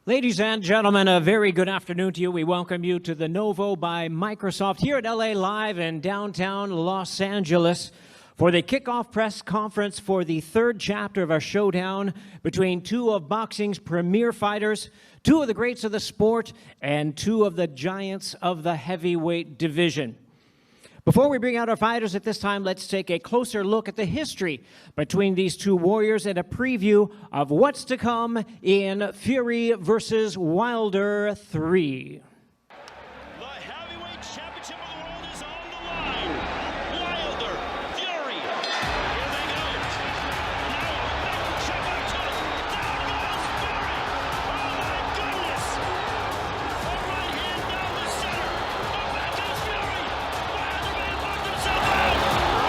Ladies and gentlemen, a very good afternoon to you. We welcome you to the Novo by Microsoft here at LA Live in downtown Los Angeles for the kickoff press conference for the third chapter of our showdown between two of boxing's premier fighters, two of the greats of the sport, and two of the giants of the heavyweight division. Before we bring out our fighters at this time, let's take a closer look at the history between these two warriors and a preview of what's to come in Fury versus Wilder 3. The heavyweight championship of the world is on the line. Wilder, Fury. Here they go. Now, check back to it. Down goes Fury. Oh, my goodness. A right hand down the center. Oh, back goes Fury. Wilder may have knocked himself out.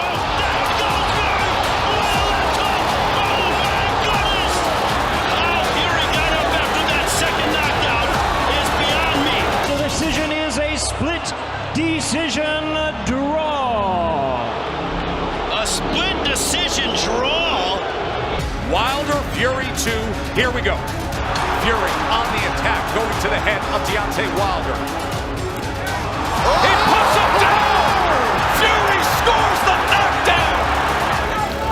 Oh, down goes Fury. What a left hook. Oh, my goodness. How Fury got up after that second knockout is beyond me. The decision is a split decision draw. A split decision draw. Wilder, Fury 2, here we go. Fury on the attack, going to the head of Deontay Wilder. He puts him down! Fury scores the knockdown!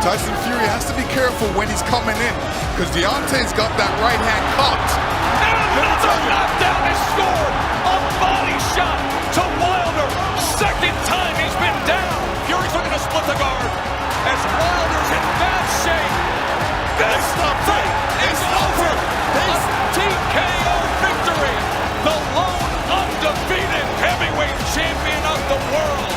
Tyson Fury has to be careful when he's coming in, because Deontay's got that right hand cocked. And another knockdown is scored! A body shot to Wilder! Second time he's been down! Fury's looking to split the guard as Wilder's in bad shape. This fight is over! This TKO victory! The lone undefeated heavyweight champion of the world!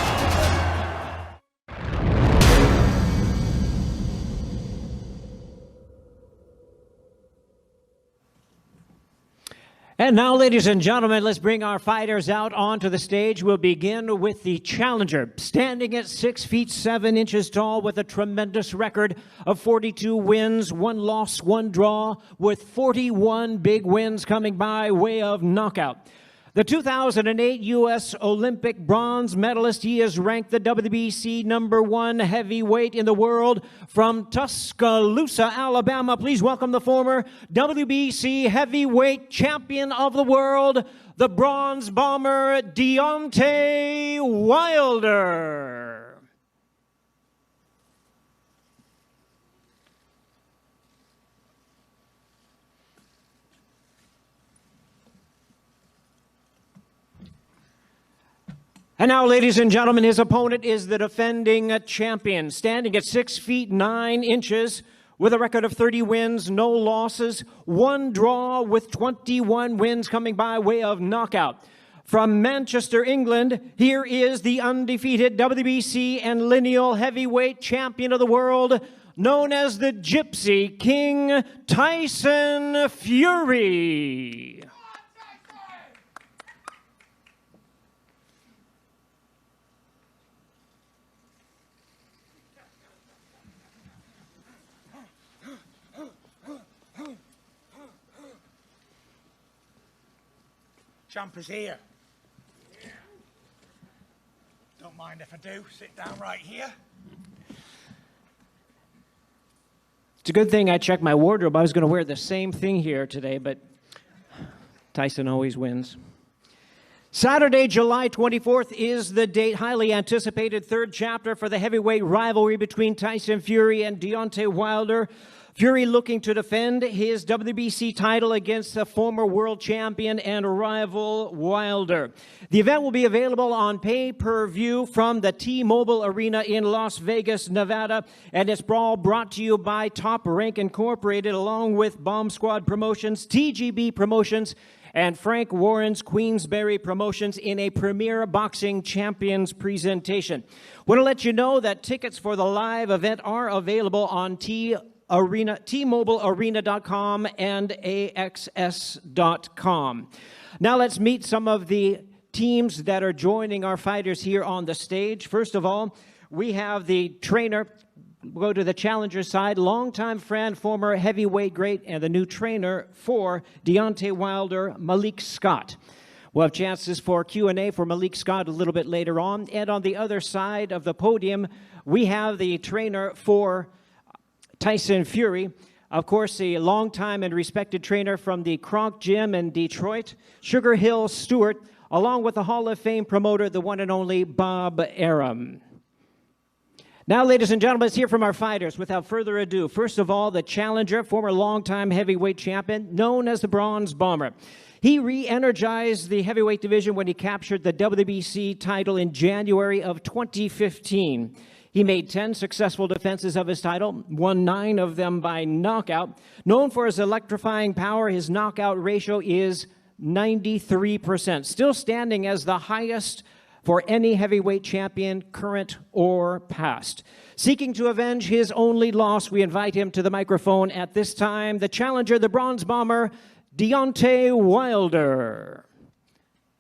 And now, ladies and gentlemen, let's bring our fighters out onto the stage. We'll begin with the challenger, standing at 6 feet 7 inches tall with a tremendous record of 42 wins, 1 loss, 1 draw, with 41 big wins coming by way of knockout. The 2008 U.S. Olympic bronze medalist, he is ranked the WBC #1 heavyweight in the world from Tuscaloosa, Alabama. Please welcome the former WBC heavyweight champion of the world, the bronze bomber, Deontay Wilder. And now, ladies and gentlemen, his opponent is the defending champion, standing at 6 feet 9 inches with a record of 30 wins, no losses, 1 draw with 21 wins coming by way of knockout. From Manchester, England, here is the undefeated WBC and lineal heavyweight champion of the world, known as the Gypsy King, Tyson Fury. Champ is here. Yeah. Don't mind if I do. Sit down right here. It's a good thing I checked my wardrobe. I was going to wear the same thing here today, but Tyson always wins. Saturday, July 24th is the date. Highly anticipated third chapter for the heavyweight rivalry between Tyson Fury and Deontay Wilder. Fury looking to defend his WBC title against the former world champion and rival Wilder. The event will be available on pay-per-view from the T-Mobile Arena in Las Vegas, Nevada, and it's all brought to you by Top Rank Incorporated, along with Bomb Squad Promotions, TGB Promotions, and Frank Warren's Queensberry Promotions in a premier boxing champions presentation. Want to let you know that tickets for the live event are available on T-MobileArena.com and AXS.com. Now let's meet some of the teams that are joining our fighters here on the stage. First of all, we have the trainer. We'll go to the challenger side, longtime friend, former heavyweight great, and the new trainer for Deontay Wilder, Malik Scott. We'll have chances for Q&A for Malik Scott a little bit later on. And on the other side of the podium, we have the trainer for Tyson Fury, Of course, a longtime and respected trainer from the Kronk Gym in Detroit, Sugar Hill Stewart, along with the Hall of Fame promoter, the one and only Bob Arum. Now, ladies and gentlemen, let's hear from our fighters. Without further ado, first of all, the challenger, former longtime heavyweight champion, known as the Bronze Bomber. He re-energized the heavyweight division when he captured the WBC title in January of 2015. He made 10 successful defenses of his title, won 9 of them by knockout. Known for his electrifying power, his knockout ratio is 93%, still standing as the highest for any heavyweight champion, current or past. Seeking to avenge his only loss, we invite him to the microphone at this time, the challenger, the Bronze Bomber, Deontay Wilder.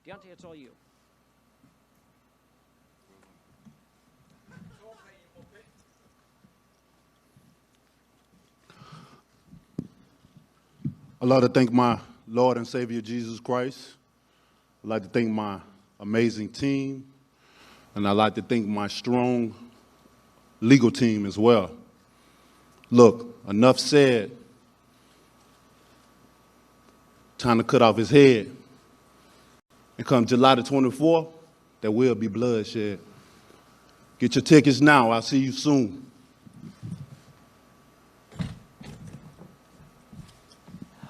Deontay, it's all you. I'd like to thank my Lord and Savior Jesus Christ. I'd like to thank my amazing team, and I'd like to thank my strong legal team as well. Look, enough said. Time to cut off his head. And come July the 24th, there will be bloodshed. Get your tickets now. I'll see you soon.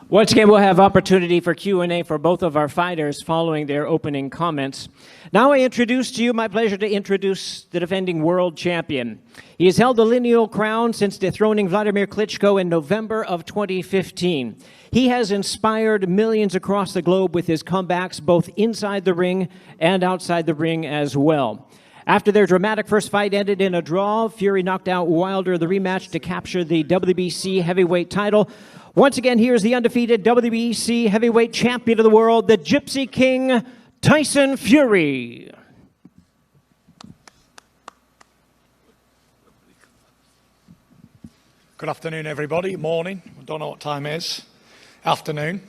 Once again, we'll have opportunity for Q&A for both of our fighters following their opening comments. Now I introduce to you, my pleasure to introduce the defending world champion. He has held the lineal crown since dethroning Vladimir Klitschko in November of 2015. He has inspired millions across the globe with his comebacks, both inside the ring and outside the ring as well. After their dramatic first fight ended in a draw, Fury knocked out Wilder in the rematch to capture the WBC heavyweight title. Once again, here's the undefeated WBC heavyweight champion of the world, the Gypsy King, Tyson Fury. Good afternoon, everybody. Morning. I don't know what time it is. Afternoon.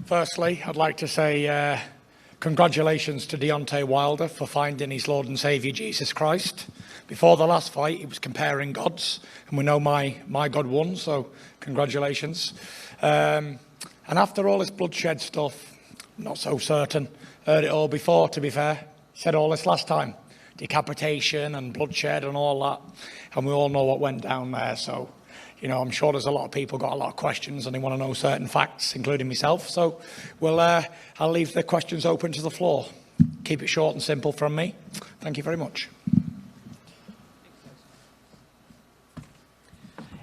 Firstly, I'd like to say congratulations to Deontay Wilder for finding his Lord and Savior Jesus Christ. Before the last fight, he was comparing gods, and we know my God won, so congratulations. And after all this bloodshed stuff, not so certain. Heard it all before, to be fair. Said all this last time. Decapitation and bloodshed and all that. And we all know what went down there, so, you know, I'm sure there's a lot of people got a lot of questions and they want to know certain facts, including myself. So I'll leave the questions open to the floor. Keep it short and simple from me. Thank you very much.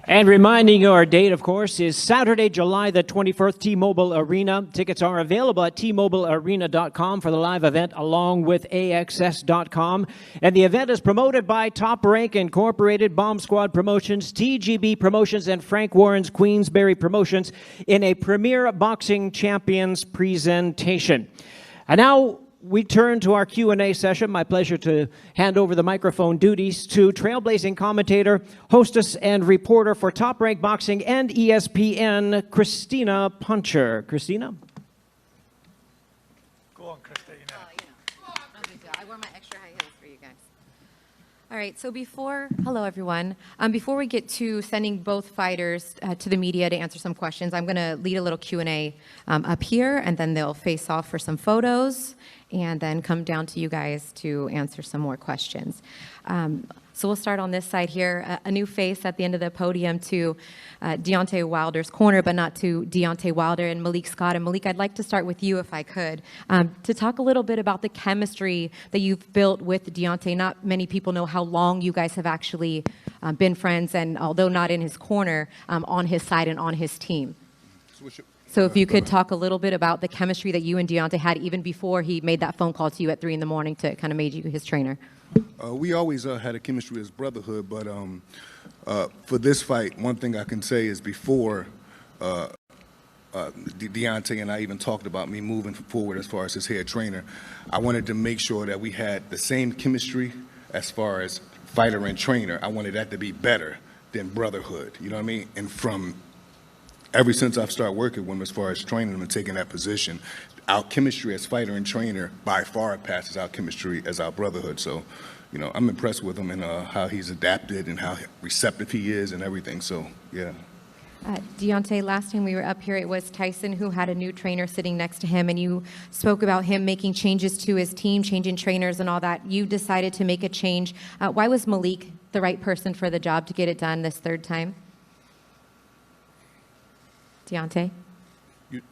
And reminding you, our date, of course, is Saturday, July the 21st, T-Mobile Arena. Tickets are available at tmobilearena.com for the live event, along with AXS.com. And the event is promoted by Top Rank Incorporated, Bomb Squad Promotions, TGB Promotions, and Frank Warren's Queensberry Promotions in a Premier Boxing Champions presentation. And now we turn to our Q&A session. My pleasure to hand over the microphone duties to trailblazing commentator, hostess, and reporter for Top Rank Boxing and ESPN, Christina Puncher. Christina? Go on, Christina. I wore my extra high heels for you guys. All right, so hello everyone. Before we get to sending both fighters to the media to answer some questions, I'm going to lead a little Q&A up here, and then they'll face off for some photos, and then come down to you guys to answer some more questions. So we'll start on this side here. A new face at the end of the podium to Deontay Wilder's corner, but not to Deontay Wilder and Malik Scott. And Malik, I'd like to start with you, if I could, to talk a little bit about the chemistry that you've built with Deontay. Not many people know how long you guys have actually been friends, and although not in his corner, on his side and on his team. So if you could talk a little bit about the chemistry that you and Deontay had even before he made that phone call to you at 3 in the morning to kind of made you his trainer. We always had a chemistry as brotherhood, but for this fight, one thing I can say is before Deontay and I even talked about me moving forward as far as his head trainer, I wanted to make sure that we had the same chemistry as far as fighter and trainer. I wanted that to be better than brotherhood, you know what I mean? And from ever since I've started working with him as far as training him and taking that position, our chemistry as fighter and trainer by far passes our chemistry as our brotherhood. So, you know, I'm impressed with him and how he's adapted and how receptive he is and everything. So, yeah. Deontay, last time we were up here, it was Tyson who had a new trainer sitting next to him, and you spoke about him making changes to his team, changing trainers and all that. You decided to make a change. Why was Malik the right person for the job to get it done this third time? Deontay?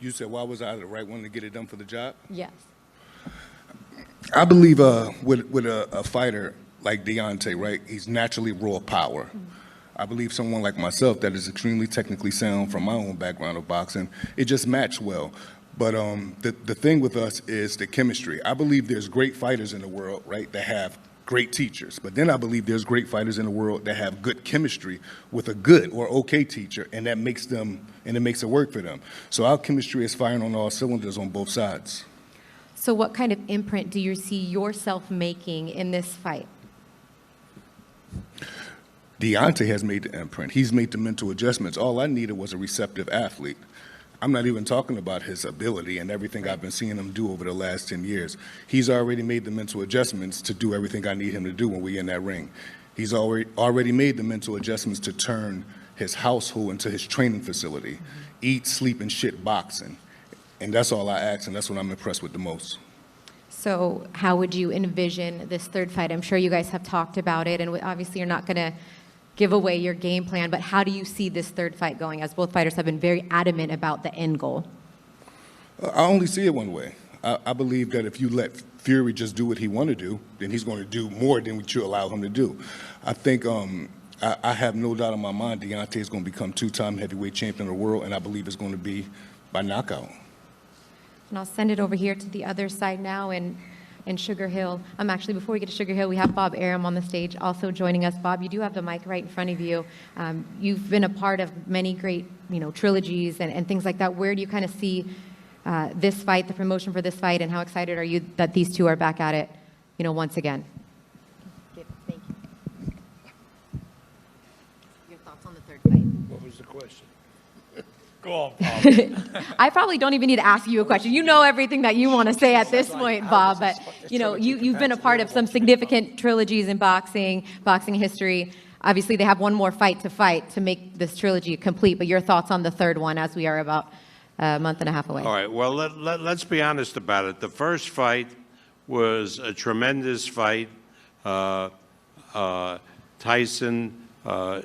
You said, why was I the right one to get it done for the job? Yes. I believe with a fighter like Deontay, right, he's naturally raw power. I believe someone like myself that is extremely technically sound from my own background of boxing, it just matched well. But the thing with us is the chemistry. I believe there's great fighters in the world, right, that have great teachers. But then I believe there's great fighters in the world that have good chemistry with a good or okay teacher, and that makes them, and it makes it work for them. So our chemistry is firing on all cylinders on both sides. So what kind of imprint do you see yourself making in this fight? Deontay has made the imprint. He's made the mental adjustments. All I needed was a receptive athlete. I'm not even talking about his ability and everything I've been seeing him do over the last 10 years. He's already made the mental adjustments to do everything I need him to do when we're in that ring. He's already made the mental adjustments to turn his household into his training facility. Eat, sleep, and shit boxing. And that's all I ask, and that's what I'm impressed with the most. So how would you envision this third fight? I'm sure you guys have talked about it, and obviously you're not going to give away your game plan, but how do you see this third fight going, as both fighters have been very adamant about the end goal? I only see it one way. I believe that if you let Fury just do what he want to do, then he's going to do more than what you allow him to do. I think I have no doubt in my mind Deontay is going to become two-time heavyweight champion of the world, and I believe it's going to be by knockout. And I'll send it over here to the other side now, and Sugar Hill. Actually, before we get to Sugar Hill, we have Bob Arum on the stage also joining us. Bob, you do have the mic right in front of you. You've been a part of many great, trilogies and things like that. Where do you kind of see this fight, the promotion for this fight, and how excited are you that these two are back at it, once again? Thank you. Your thoughts on the third fight? What was the question? Go on, Bob. I probably don't even need to ask you a question. You know everything that you want to say at this point, Bob. But you've been a part of some significant trilogies in boxing history. Obviously, they have one more fight to make this trilogy complete. But your thoughts on the third one, as we are about a month and a half away. All right. Well, let's be honest about it. The first fight was a tremendous fight. Tyson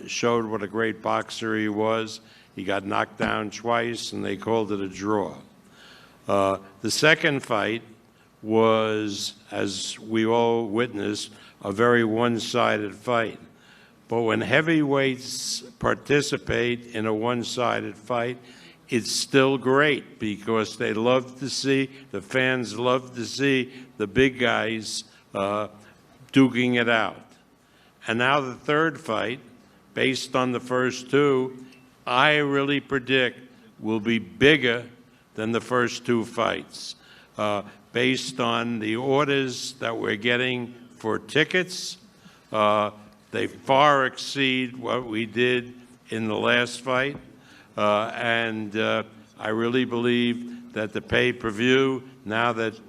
showed what a great boxer he was. He got knocked down twice, and they called it a draw. The second fight was, as we all witnessed, a very one-sided fight. But when heavyweights participate in a one-sided fight, it's still great because they love to see, the fans love to see the big guys duking it out. And now the third fight, based on the first two, I really predict will be bigger than the first two fights, based on the orders that we're getting for tickets. They far exceed what we did in the last fight, and I really believe that the pay-per-view, now that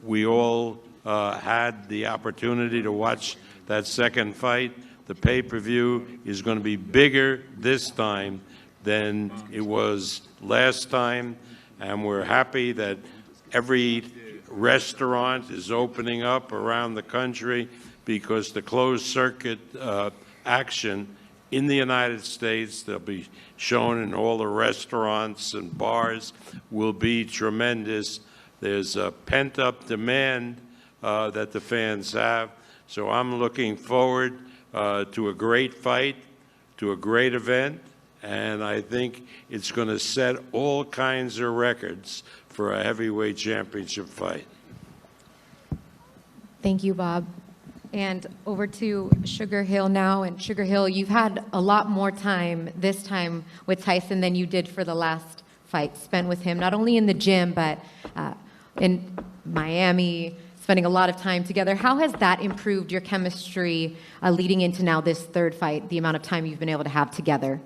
we all had the opportunity to watch that second fight, the pay-per-view is going to be bigger this time than it was last time, and we're happy that every restaurant is opening up around the country because the closed circuit action in the United States, they'll be shown in all the restaurants and bars, will be tremendous. There's a pent-up demand that the fans have, so I'm looking forward to a great fight, to a great event, and I think it's going to set all kinds of records for a heavyweight championship fight. Thank you, Bob. And over to Sugar Hill now. And Sugar Hill, you've had a lot more time this time with Tyson than you did for the last fight spent with him, not only in the gym, but in Miami, spending a lot of time together. How has that improved your chemistry leading into now this third fight, the amount of time you've been able to have together?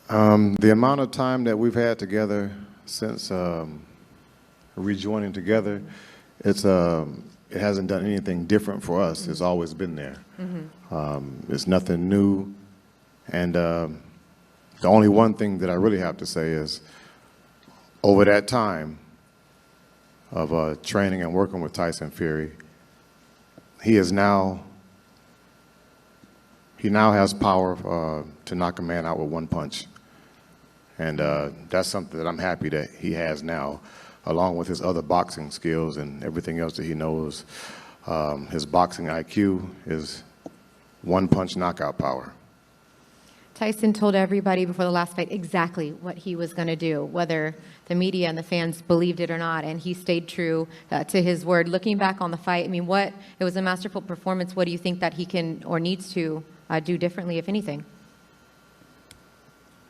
The amount of time that we've had together since rejoining together, it hasn't done anything different for us. It's always been there. It's nothing new. And The only one thing that I really have to say is, over that time of training and working with Tyson Fury, he now has power to knock a man out with one punch. And that's something that I'm happy that he has now, along with his other boxing skills and everything else that he knows. His boxing IQ is one punch knockout power. Tyson told everybody before the last fight exactly what he was going to do, whether the media and the fans believed it or not, and he stayed true to his word. Looking back on the fight, I mean, it was a masterful performance. What do you think that he can or needs to do differently, if anything?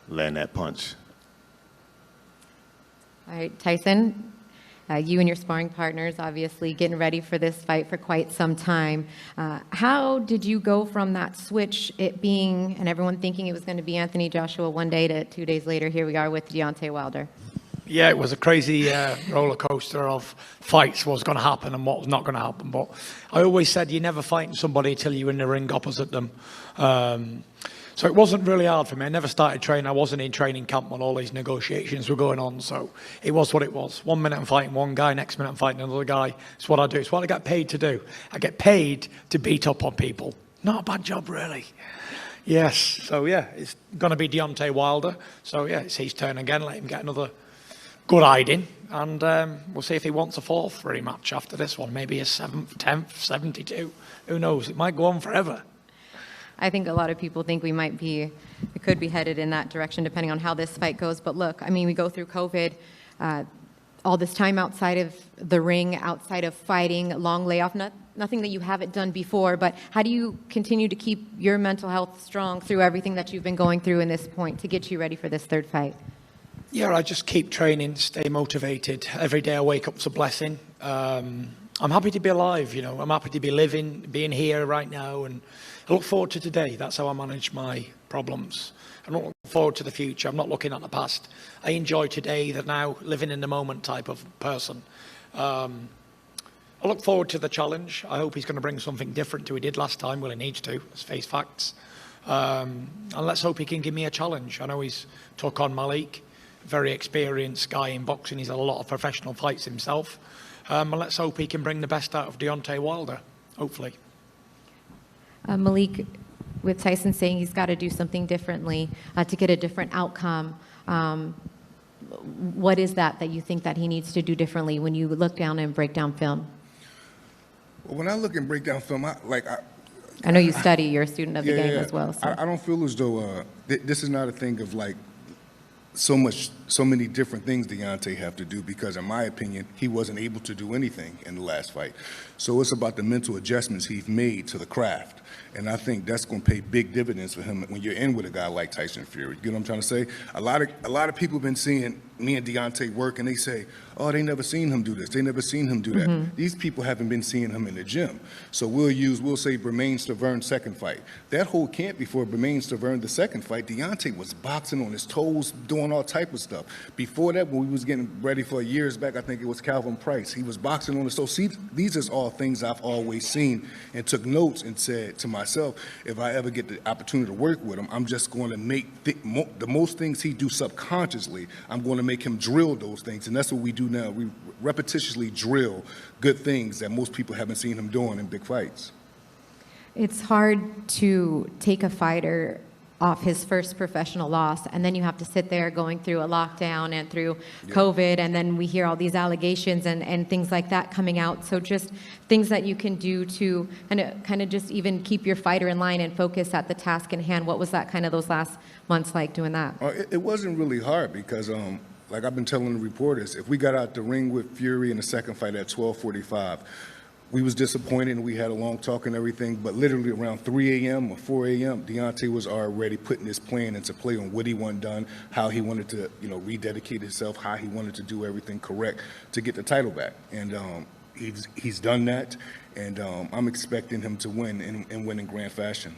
Land that punch. All right, Tyson, you and your sparring partners obviously getting ready for this fight for quite some time. How did you go from that switch, it being, and everyone thinking it was going to be Anthony Joshua one day, to 2 days later, here we are with Deontay Wilder? Yeah, it was a crazy roller coaster of fights, what was going to happen and what was not going to happen. But I always said you're never fighting somebody till you're in the ring opposite them. So it wasn't really hard for me. I never started training. I wasn't in training camp when all these negotiations were going on. So it was what it was. 1 minute I'm fighting one guy, next minute I'm fighting another guy. It's what I do. It's what I get paid to do. I get paid to beat up on people. Not a bad job, really. Yes. So, yeah, it's going to be Deontay Wilder. So, yeah, it's his turn again. Let him get another good hiding. And we'll see if he wants a fourth rematch after this one. Maybe a 7th, 10th, 72. Who knows? It might go on forever. I think a lot of people think we could be headed in that direction depending on how this fight goes. But look, I mean, we go through COVID, all this time outside of the ring, outside of fighting, long layoff, nothing that you haven't done before. But how do you continue to keep your mental health strong through everything that you've been going through in this point to get you ready for this third fight? Yeah, I just keep training, stay motivated. Every day I wake up's a blessing. I'm happy to be alive, you know. I'm happy to be living, being here right now, and I look forward to today. That's how I manage my problems. I'm not looking forward to the future. I'm not looking at the past. I enjoy today, the now, living in the moment type of person. I look forward to the challenge. I hope he's going to bring something different to what he did last time. Well, he needs to. Let's face facts. And let's hope he can give me a challenge. I know he's took on Malik, very experienced guy in boxing. He's had a lot of professional fights himself. And let's hope he can bring the best out of Deontay Wilder, hopefully. Malik, with Tyson saying he's got to do something differently to get a different outcome, what is that you think that he needs to do differently when you look down and break down film? Well, when I look and break down film, I know you study, you're a student of the game as well. So. I don't feel as though this is not a thing of like so many different things Deontay have to do, because in my opinion, he wasn't able to do anything in the last fight. So it's about the mental adjustments he's made to the craft. And I think that's going to pay big dividends for him when you're in with a guy like Tyson Fury. You know what I'm trying to say? A lot of people have been seeing me and Deontay work, and they say, oh, they never seen him do this. They never seen him do that. Mm-hmm. These people haven't been seeing him in the gym. So we'll say Bermain Stavern second fight. That whole camp before Bermain Stavern the second fight, Deontay was boxing on his toes, doing all type of stuff. Before that, when we was getting ready for years back, I think it was Calvin Price. He was boxing on his toes. See, these are all things I've always seen and took notes and said to myself, if I ever get the opportunity to work with him, I'm just going to make the most things he do subconsciously, I'm going to make him drill those things. And that's what we do now. We repetitiously drill good things that most people haven't seen him doing in big fights. It's hard to take a fighter off his first professional loss, and then you have to sit there going through a lockdown and through COVID, and then we hear all these allegations and things like that coming out. So just things that you can do to kind of just even keep your fighter in line and focus at the task in hand. What was that kind of those last months like doing that? It wasn't really hard because like I've been telling the reporters, if we got out the ring with Fury in the second fight at 12:45, we was disappointed and we had a long talk and everything, but literally around 3 a.m. or 4 a.m., Deontay was already putting his plan into play on what he wanted done, how he wanted to, rededicate himself, how he wanted to do everything correct to get the title back. And he's done that, and I'm expecting him to win and win in grand fashion.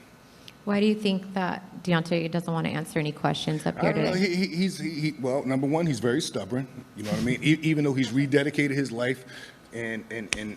Why do you think that Deontay doesn't want to answer any questions up here today? Well, number one, he's very stubborn. You know what I mean? Even though he's rededicated his life and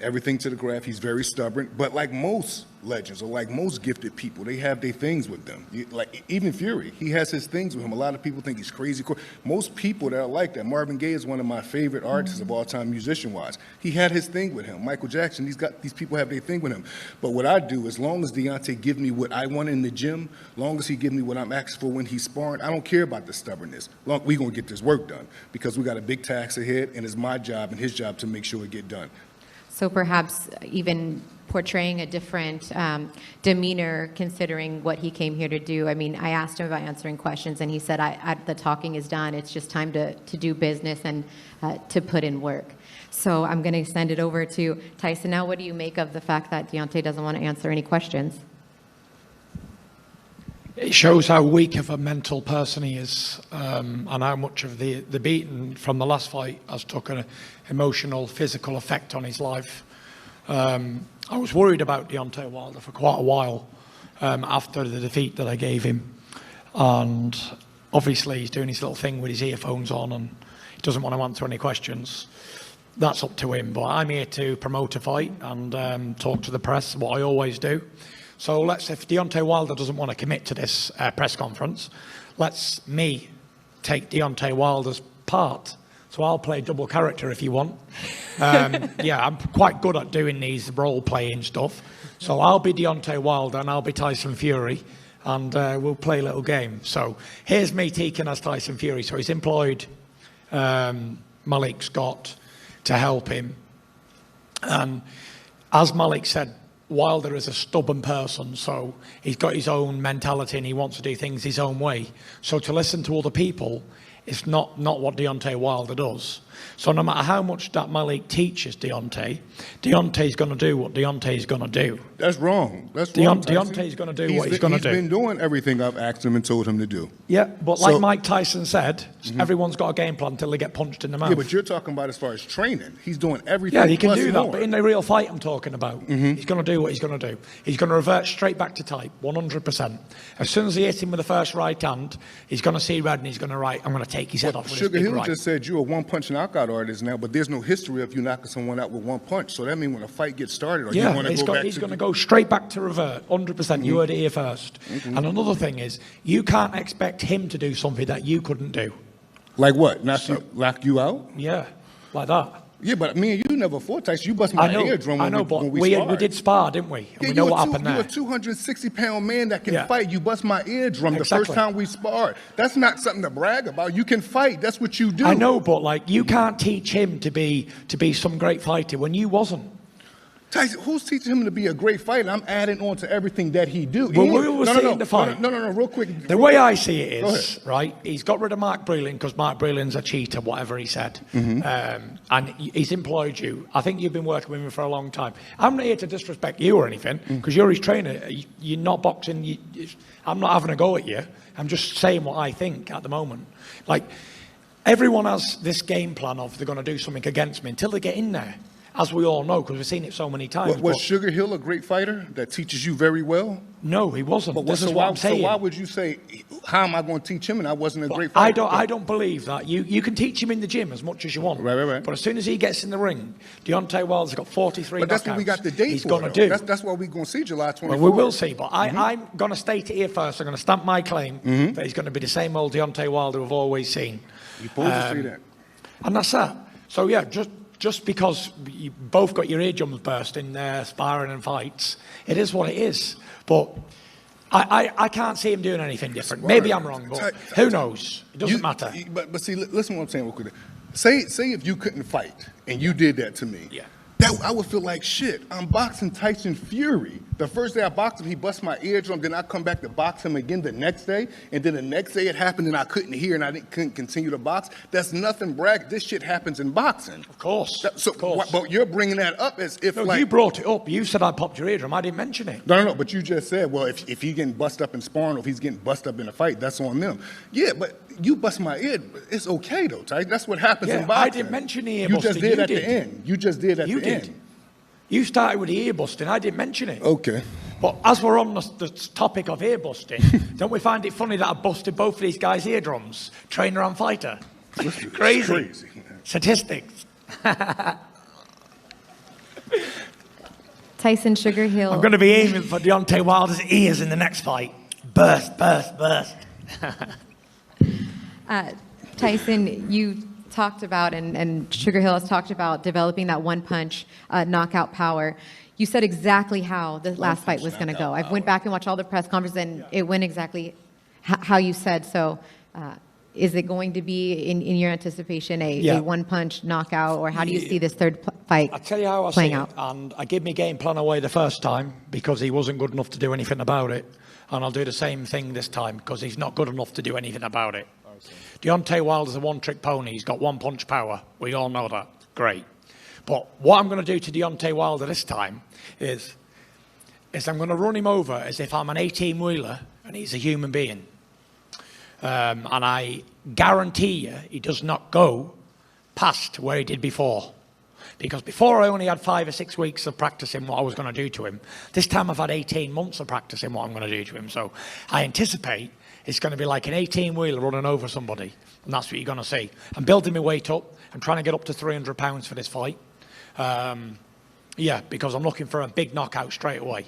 everything to the craft, he's very stubborn. But like most legends, or like most gifted people, they have their things with them. Like even Fury, he has his things with him. A lot of people think he's crazy. Most people that are like that, Marvin Gaye is one of my favorite artists of all time, musician-wise. He had his thing with him. Michael Jackson, these people have their thing with him. But what I do, as long as Deontay give me what I want in the gym, long as he give me what I'm asking for when he's sparring, I don't care about the stubbornness. We gonna get this work done because we got a big task ahead, and it's my job and his job to make sure it get done. So perhaps even portraying a different demeanor considering what he came here to do. I mean, I asked him about answering questions, and he said, the talking is done. It's just time to do business and to put in work. So I'm going to send it over to Tyson. Now, what do you make of the fact that Deontay doesn't want to answer any questions? It shows how weak of a mental person he is, and how much of the beating from the last fight has took an emotional, physical effect on his life. I was worried about Deontay Wilder for quite a while after the defeat that I gave him. And obviously he's doing his little thing with his earphones on and he doesn't want to answer any questions. That's up to him. But I'm here to promote a fight and talk to the press, what I always do. So if Deontay Wilder doesn't want to commit to this press conference, let's me take Deontay Wilder's part. So I'll play double character if you want. Yeah, I'm quite good at doing these role-playing stuff. So I'll be Deontay Wilder and I'll be Tyson Fury, and we'll play a little game. So here's me taking as Tyson Fury. So he's employed Malik Scott to help him. And as Malik said, Wilder is a stubborn person, so he's got his own mentality and he wants to do things his own way. So to listen to other people, it's not what Deontay Wilder does. So no matter how much that Malik teaches Deontay's going to do what Deontay's going to do. That's wrong. That's wrong. Deontay's going to do what he's going to do. He's been doing everything I've asked him and told him to do. Yeah, but like Mike Tyson said, everyone's got a game plan until they get punched in the mouth. Yeah, but you're talking about as far as training. He's doing everything. Yeah, he can do that, more. but in the real fight I'm talking about, he's going to do what he's going to do. He's going to revert straight back to type, 100%. As soon as he hits him with the first right hand, he's going to see red and he's going to I'm going to take his head off with Sugar his big Hill right. just said you're a one-punch knockout artist now, but there's no history of you knocking someone out with one punch. So that means when a fight gets started, he's going to go straight back to revert, 100%. You heard it here first. And another thing is, you can't expect him to do something that you couldn't do. Like what? Knock you out? Yeah, like that. Yeah, but me and you never fought, Tyson. You bust my eardrum when we did spar, didn't we? And yeah, we know what happened there. You're a 260-pound man that can fight. You bust my eardrum the first time we sparred. That's not something to brag about. You can fight. That's what you do. I know, but you can't teach him to be some great fighter when you wasn't. Tyson, who's teaching him to be a great fighter? I'm adding on to everything that he do. Well, we will see in the fight. No, real quick. The way I see it is, right, he's got rid of Mark Breland because Mark Breland's a cheater, whatever he said. And he's employed you. I think you've been working with him for a long time. I'm not here to disrespect you or anything because you're his trainer. You're not boxing. I'm not having a go at you. I'm just saying what I think at the moment. Everyone has this game plan of they're going to do something against me until they get in there. As we all know, because we've seen it so many times. Was Sugar Hill a great fighter that teaches you very well? No, he wasn't. But this is what I'm saying. So why would you say, how am I going to teach him and I wasn't a great fighter? I don't believe that. You can teach him in the gym as much as you want. Right. But as soon as he gets in the ring, Deontay Wilder's got 43 But that's what we got the date he's for. He's going to do. That's what we're going to see July 24th. Well, we will see. But I'm going to state it here first. I'm going to stamp my claim that he's going to be the same old Deontay Wilder we've always seen. You're supposed to see that. And that's that. So, yeah, just because you both got your eardrums bursting there, sparring and fights, it is what it is. But I can't see him doing anything different. Maybe I'm wrong, but who knows? It doesn't matter. But see, listen to what I'm saying real quick. Say if you couldn't fight and you did that to me. Yeah. I would feel like shit. I'm boxing Tyson Fury. The first day I boxed him, he bust my eardrum. Then I come back to box him again the next day. And then the next day it happened and I couldn't hear and couldn't continue to box. That's nothing brag. This shit happens in boxing. Of course. But you're bringing that up as if you brought it up. You said I popped your eardrum. I didn't mention it. No. But you just said, well, if he's getting bust up in sparring or if he's getting bust up in a fight, that's on them. Yeah, but you bust my ear. It's okay though, Ty. That's what happens in boxing. I didn't mention the ear busting. You just did at the end. You just did at the end. You started with the ear busting. I didn't mention it. Okay. But as we're on the topic of ear busting, don't we find it funny that I busted both of these guys' eardrums, trainer and fighter? Crazy. Man. Statistics. Tyson Sugar Hill. I'm going to be aiming for Deontay Wilder's ears in the next fight. Burst, burst, burst. Tyson, you talked about, and Sugar Hill has talked about developing that one-punch knockout power. You said exactly how the last fight was going to go. I went back and watched all the press conferences, and it went exactly how you said. So is it going to be, in your anticipation, a one-punch knockout, or how do you see this third fight I'll tell you how I see it, and I gave my game plan away the first time because he wasn't good enough to do anything about it, and I'll do the same thing this time because he's not good enough to do anything about it. Deontay Wilder's a one-trick pony. He's got one-punch power. We all know that. Great. But what I'm going to do to Deontay Wilder this time is I'm going to run him over as if I'm an 18-wheeler and he's a human being. And I guarantee you he does not go past where he did before. Because before I only had 5 or 6 weeks of practicing what I was going to do to him. This time I've had 18 months of practicing what I'm going to do to him. So I anticipate it's going to be like an 18-wheeler running over somebody. And that's what you're going to see. I'm building my weight up. I'm trying to get up to 300 pounds for this fight. Because I'm looking for a big knockout straight away.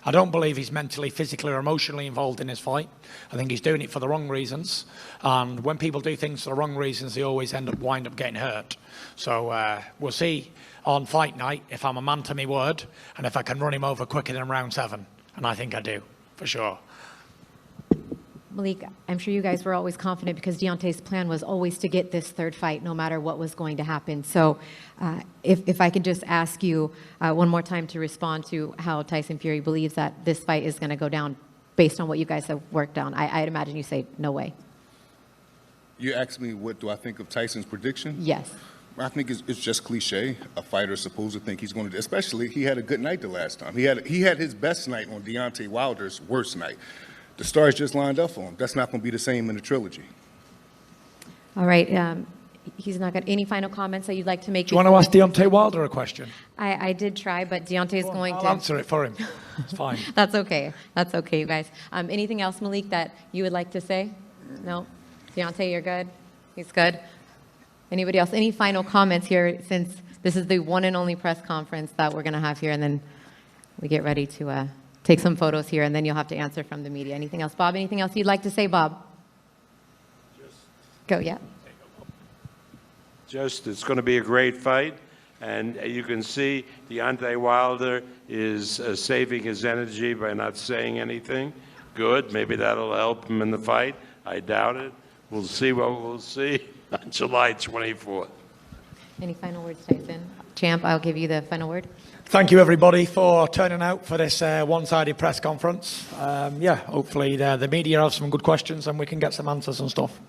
I don't believe he's mentally, physically, or emotionally involved in his fight. I think he's doing it for the wrong reasons. And when people do things for the wrong reasons, they always wind up getting hurt. So we'll see on fight night if I'm a man to my word and if I can run him over quicker than round 7. And I think I do, for sure. Malik, I'm sure you guys were always confident because Deontay's plan was always to get this third fight no matter what was going to happen. So if I could just ask you one more time to respond to how Tyson Fury believes that this fight is going to go down based on what you guys have worked on. I'd imagine you say no way. You asked me what do I think of Tyson's prediction? Yes. I think it's just cliche. A fighter is supposed to think he's going to, especially he had a good night the last time. He had his best night on Deontay Wilder's worst night. The stars just lined up for him. That's not going to be the same in the trilogy. All right. He's not got any final comments that you'd like to make. Do you want to ask Deontay Wilder a question? I did try, but Deontay's going to... I'll answer it for him. It's fine. That's okay. That's okay, you guys. Anything else, Malik, that you would like to say? No? Deontay, you're good? He's good? Anybody else? Any final comments here, since this is the one and only press conference that we're going to have here, and then we get ready to take some photos here, and then you'll have to answer from the media. Anything else? Bob, anything else you'd like to say, Bob? Go, yeah. It's going to be a great fight, and you can see Deontay Wilder is saving his energy by not saying anything. Good, maybe that'll help him in the fight. I doubt it. We'll see what we'll see on July 24th. Any final words, Tyson? Champ, I'll give you the final word. Thank you, everybody, for turning out for this one-sided press conference. Hopefully the media have some good questions and we can get some answers and stuff.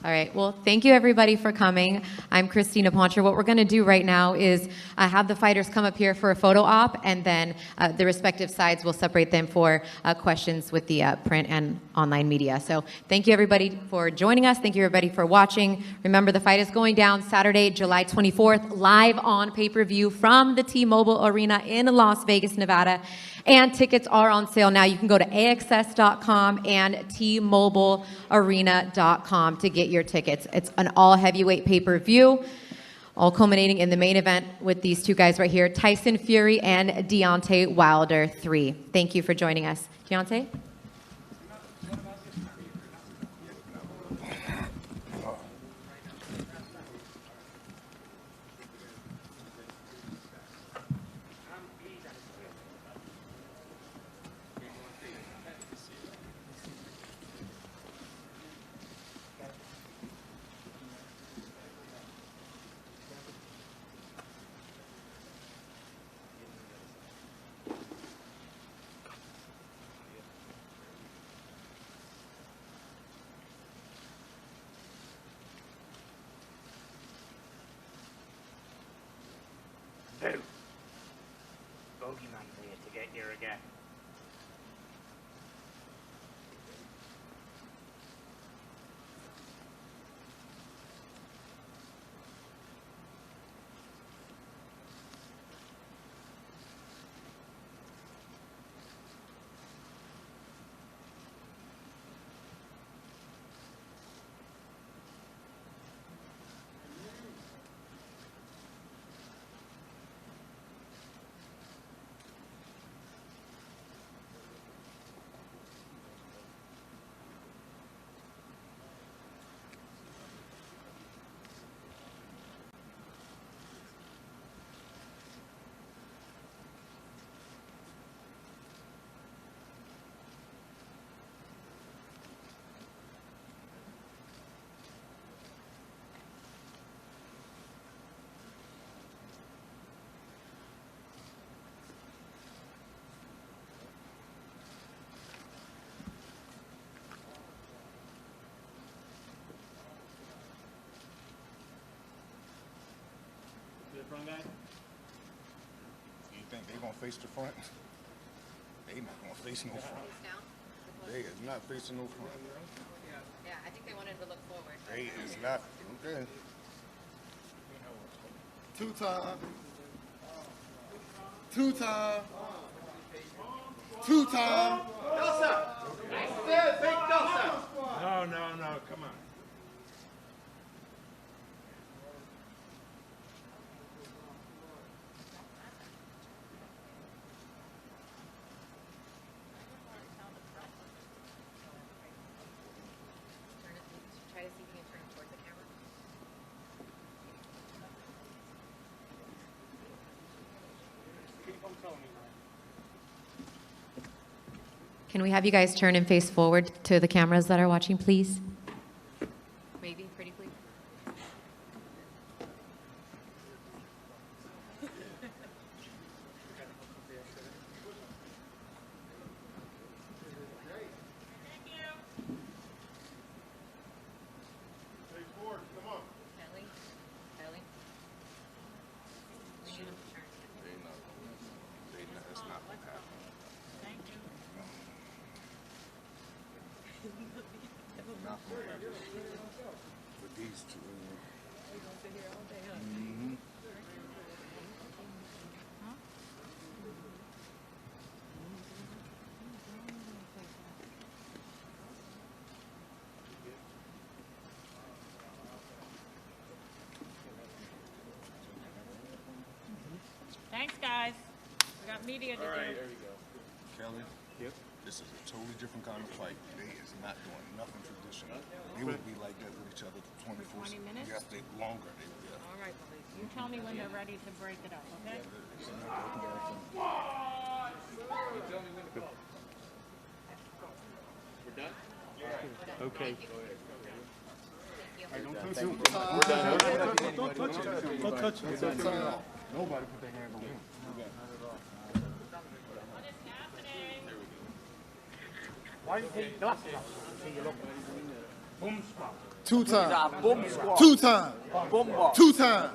All right. Well, thank you, everybody, for coming. I'm Christina Poncher. What we're going to do right now is have the fighters come up here for a photo op, and then the respective sides will separate them for questions with the print and online media. So thank you, everybody, for joining us. Thank you, everybody, for watching. Remember, the fight is going down Saturday, July 24th, live on pay-per-view from the T-Mobile Arena in Las Vegas, Nevada. And tickets are on sale now. You can go to AXS.com and TMobileArena.com to get your tickets. It's an all-heavyweight pay-per-view, all culminating in the main event with these two guys right here, Tyson Fury and Deontay Wilder 3. Thank you for joining us. Deontay? Bogeyman for you to get here again. You think they gonna face the front? They not gonna face no front. They is not facing no front. Yeah, I think they wanted to look forward. They is not. Okay. 2 time. 2 time. 2 time. No, come on. Try to see if you can turn it towards the camera. Can we have you guys turn and face forward to the cameras that are watching, please? Maybe, pretty please. Kelly? Kelly? We need them to turn. It's not gonna happen. Not gonna happen. With these two. Mhm. Thanks, guys. We got media to do. Kelly, this is a totally different kind of fight. They is not doing nothing traditional. They would be like that with each other 24. 20 minutes? Yes, they longer. They would. Yeah. All right, buddy. You tell me when they're ready to break it up, okay? Okay. Nobody put their hands on him. What is happening? Why do you take your glasses off? See you look. Bum squat. 2 time. Bum squat. 2 time. Bum boy. 2 time.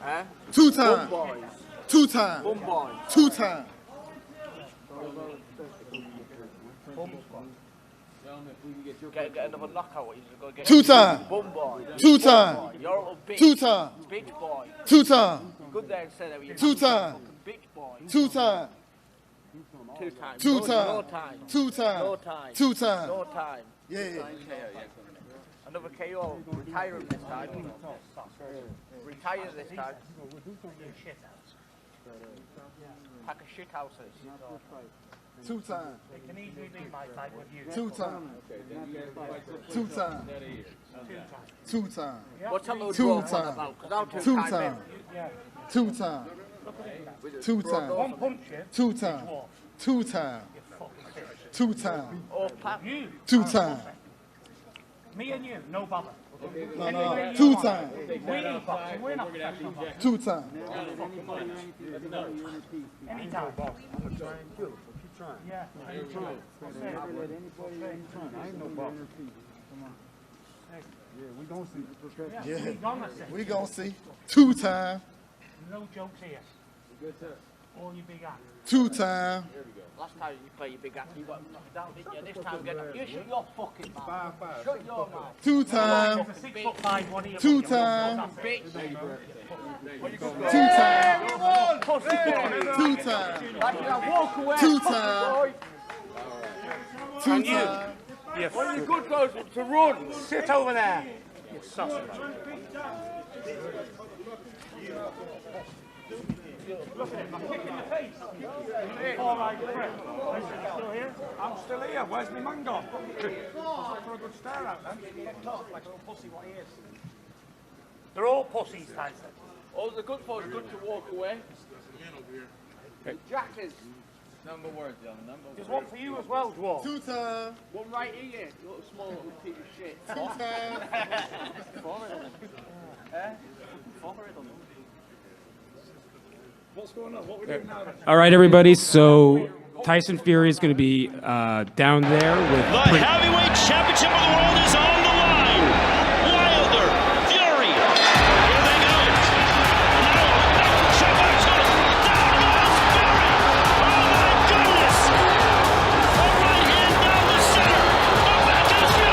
Huh? 2 Bum time. boys. 2 time. Bum boys. 2 time. Get another knockout. You go get 2 time. Bum boy. 2 time. You're a little bitch. 2 time. Bitch boy. 2 time. Good there and said that. You 2 time. bitch boy. 2 time. 2 times. 2 No time. time. 2 time. No time. 2 time. No time. Yeah. Another KO. Retire him this time. Retire this time. Pack of shit houses. 2 time. It can easily be my fight with you. 2 time. 2 time. 2 time. What's a load 2 of time. about? Because I'll 2 time time. 2 time. 2 time. One punch, yeah? 2 time. 2 time. 2 time. Oh, Pat. You. 2 time. Me and you, no bother. No. 2 time. We're boxing. We're not professional boxing. 2 time. Anytime. Yeah. Yeah. We gonna see. 2 time. No jokes here. All you big ass. 2 time. Last time you played your big act, you got knocked down, didn't you? This time you get you shut your fucking mouth. Shut your mouth. 2 time. It's a 6'5" one here. 2 time. Bitch. 2 time. Pussy boy. 2 time. Like you walk away. 2 pussy time. boy. 2 time. One of the good guys to run. Sit over there. You sausage. Look at him. I'm kicking the face. All right, still here? I'm still here. Where's my man gone? For a good stare out then. Get tough like a little pussy what he is. They're all pussies, Tyson. All the good folks good to walk away. Jackers. Number words, young. Number There's one for you as well, Dwarf. 2 time. One right here, you little small little piece of shit. 2 time. What's going on? What are we doing now then? All right, everybody. So Tyson Fury is going to be down there with. The heavyweight championship of the world is on